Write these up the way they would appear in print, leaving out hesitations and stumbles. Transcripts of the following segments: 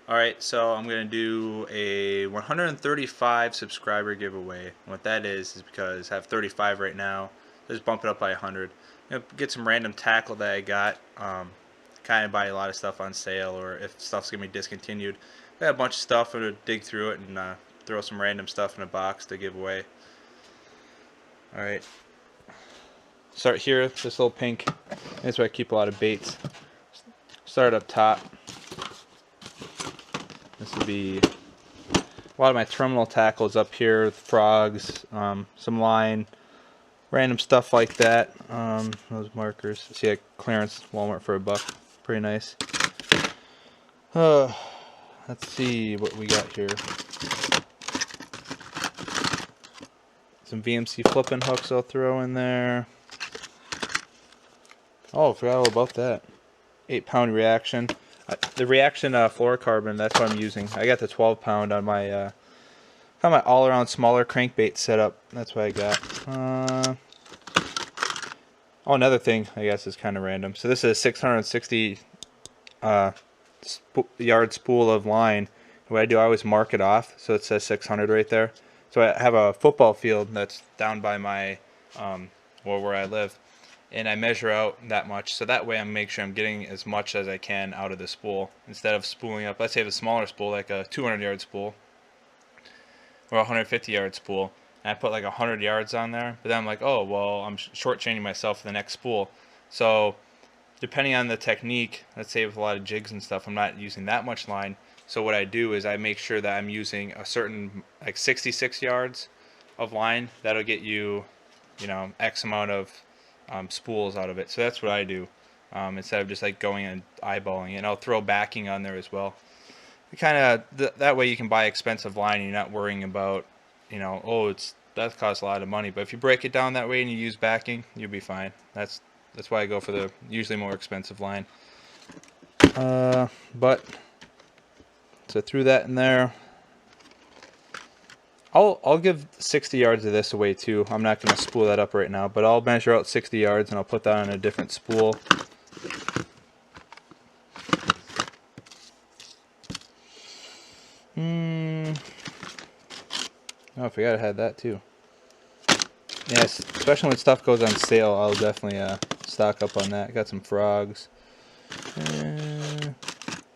Alright, so I'm going to do a 135 subscriber giveaway. And what that is because I have 35 right now. Just bump it up by 100. Get some random tackle that I got. Kind of buy a lot of stuff on sale, or if stuff's going to be discontinued. I got a bunch of stuff. I'm going to dig through it and throw some random stuff in a box to give away. Alright. Start here, this little pink. That's where I keep a lot of baits. Start up top. This would be a lot of my terminal tackles up here, frogs, some line, random stuff like that. Those markers. See a clearance Walmart for $1. Pretty nice. Let's see what we got here. Some VMC flipping hooks I'll throw in there. Oh, I forgot all about that. 8-pound reaction. The reaction fluorocarbon, that's what I'm using. I got the 12-pound on my all-around smaller crankbait setup. That's what I got. Oh, another thing I guess is kind of random. So this is a 660 yard spool of line. What I do, I always mark it off, so it says 600 right there. So I have a football field that's down by my where I live. And I measure out that much, so that way I make sure I'm getting as much as I can out of the spool instead of spooling up. Let's say I have a smaller spool, like a 200-yard spool or a 150-yard spool, and I put like 100 yards on there, but then I'm like, oh well, I'm shortchanging myself for the next spool. So depending on the technique, let's say with a lot of jigs and stuff, I'm not using that much line. So what I do is I make sure that I'm using a certain, like 66 yards of line. That'll get you, X amount of spools out of it. So that's what I do, instead of just like going and eyeballing it. And I'll throw backing on there as well. That way you can buy expensive line and you're not worrying about, oh, that costs a lot of money. But if you break it down that way and you use backing, you'll be fine. That's why I go for the usually more expensive line. But so threw that in there. I'll give 60 yards of this away too. I'm not going to spool that up right now, but I'll measure out 60 yards and I'll put that on a different spool. Oh, I forgot I had that too. Yes, especially when stuff goes on sale, I'll definitely stock up on that. Got some frogs.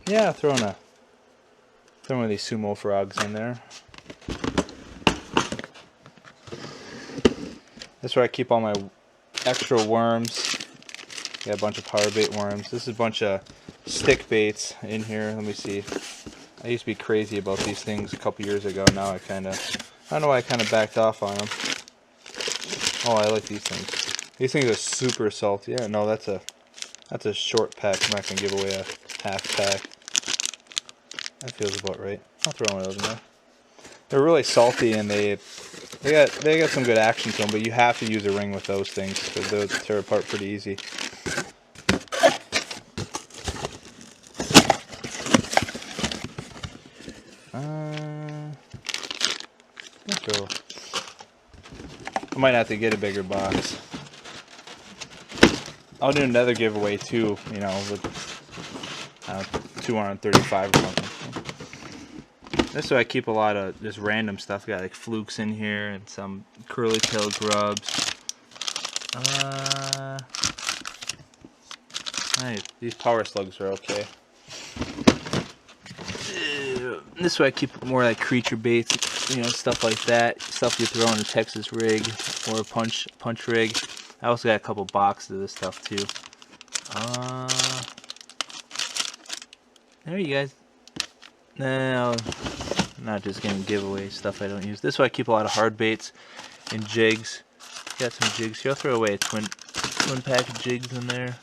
Yeah, throw one of these sumo frogs in there. That's where I keep all my extra worms. Got a bunch of power bait worms. This is a bunch of stick baits in here. Let me see. I used to be crazy about these things a couple years ago. Now I don't know why I kind of backed off on them. Oh, I like these things. These things are super salty. Yeah, no, that's a short pack. I'm not gonna give away a half pack. That feels about right. I'll throw one of those in there. They're really salty and they got some good action to them, but you have to use a ring with those things because they'll tear apart pretty easy. So I might have to get a bigger box. I'll do another giveaway too, with 235 or something. This way I keep a lot of just random stuff. Got like flukes in here and some curly tail grubs. Nice. These power slugs are okay. This way I keep more like creature baits, stuff like that. Stuff you throw in a Texas rig or a punch rig. I also got a couple boxes of this stuff too. There you guys. Now, I'm not just gonna give away stuff I don't use. This way I keep a lot of hard baits and jigs. Got some jigs here. I'll throw away a twin pack of jigs in there.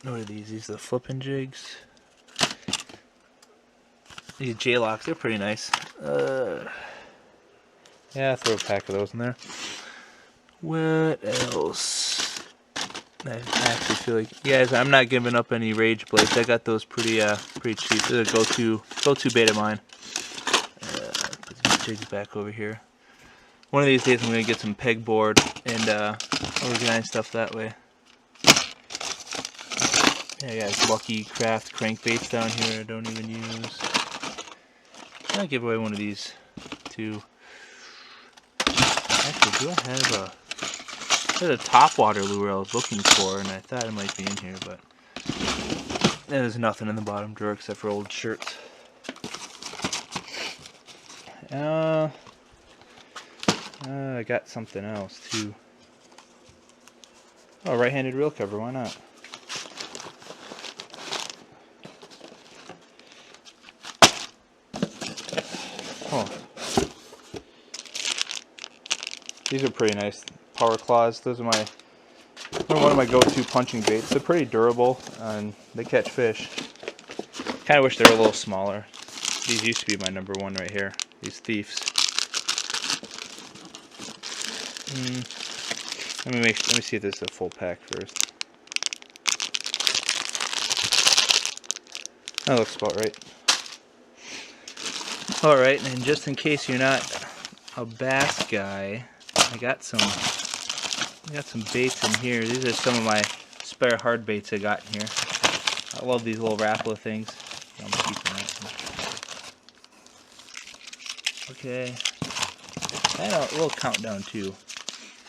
What are these? These are the flipping jigs. These J-locks, they're pretty nice. Yeah, I'll throw a pack of those in there. What else? I actually feel like, guys, I'm not giving up any rage blades. I got those pretty cheap. They're a go-to bait of mine. Put these jigs back over here. One of these days I'm gonna get some pegboard and organize stuff that way. Yeah, I got Lucky Craft crankbaits down here I don't even use. I'll give away one of these too. Actually, do I have a... There's a topwater lure I was looking for, and I thought it might be in here, but there's nothing in the bottom drawer except for old shirts. I got something else too. Oh, right-handed reel cover, why not? Oh, these are pretty nice. Power claws. Those are one of my go-to punching baits. They're pretty durable and they catch fish. Kind of wish they were a little smaller. These used to be my number one right here. These thieves. Let me see if this is a full pack first. That looks about right. Alright, and just in case you're not a bass guy, I got some baits in here. These are some of my spare hard baits I got in here. I love these little Rapala things. I'm keeping that. Okay. And a little countdown too.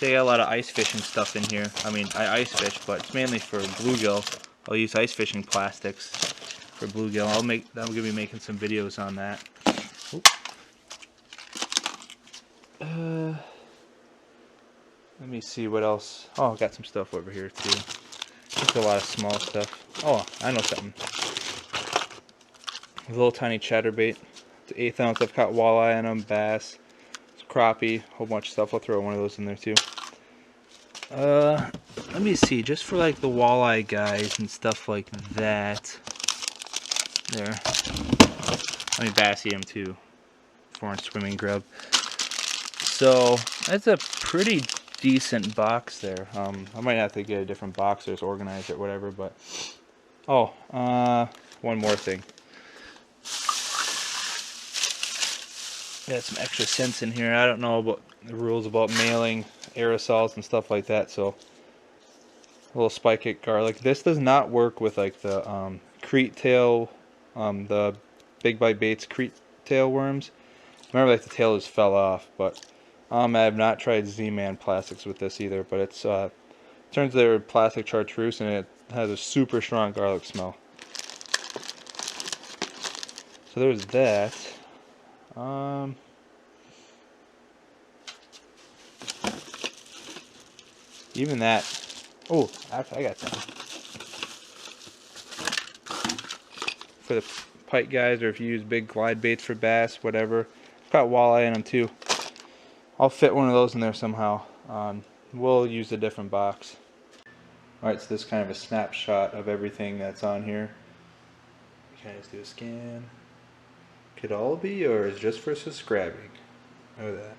They got a lot of ice fishing stuff in here. I mean, I ice fish, but it's mainly for bluegill. I'll use ice fishing plastics for bluegill. I'm gonna be making some videos on that. Let me see what else. Oh, I got some stuff over here too. Just a lot of small stuff. Oh, I know something. A little tiny chatterbait. It's 1/8 ounce. I've caught walleye on them, bass, crappie, a whole bunch of stuff. I'll throw one of those in there too. Let me see, just for like the walleye guys and stuff like that. There. Let me bassy them too. Foreign swimming grub. So that's a pretty decent box there. I might have to get a different box or just organize it, whatever. But one more thing. Got some extra scents in here. I don't know about the rules about mailing aerosols and stuff like that. So a little spike it garlic. This does not work with like the Crete tail, the Big Bite Baits Crete tail worms. Remember, like the tail just fell off, but I have not tried Z-Man plastics with this either. But it's turns their plastic chartreuse, and it has a super strong garlic smell. So there's that. Even that. Oh, I got some for the pike guys, or if you use big glide baits for bass, whatever. I've got walleye in them too. I'll fit one of those in there somehow. We'll use a different box. Alright, so this is kind of a snapshot of everything that's on here. Can I just do a scan? Could all be yours just for subscribing. Look at that.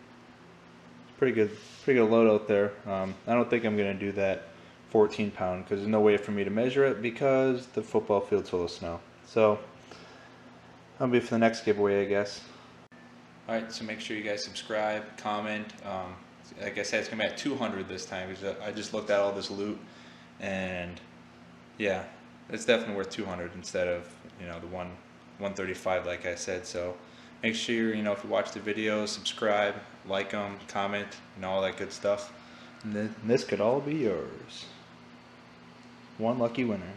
It's pretty good load out there. I don't think I'm going to do that 14 pound because there's no way for me to measure it because the football field's full of snow. So that'll be for the next giveaway, I guess. Alright, so make sure you guys subscribe, comment. Like I said, it's going to be at 200 this time because I just looked at all this loot, and yeah, it's definitely worth 200 instead of, you know, the 135 like I said. So make sure, you know, if you watch the videos, subscribe, like them, comment, and all that good stuff. And this could all be yours. One lucky winner.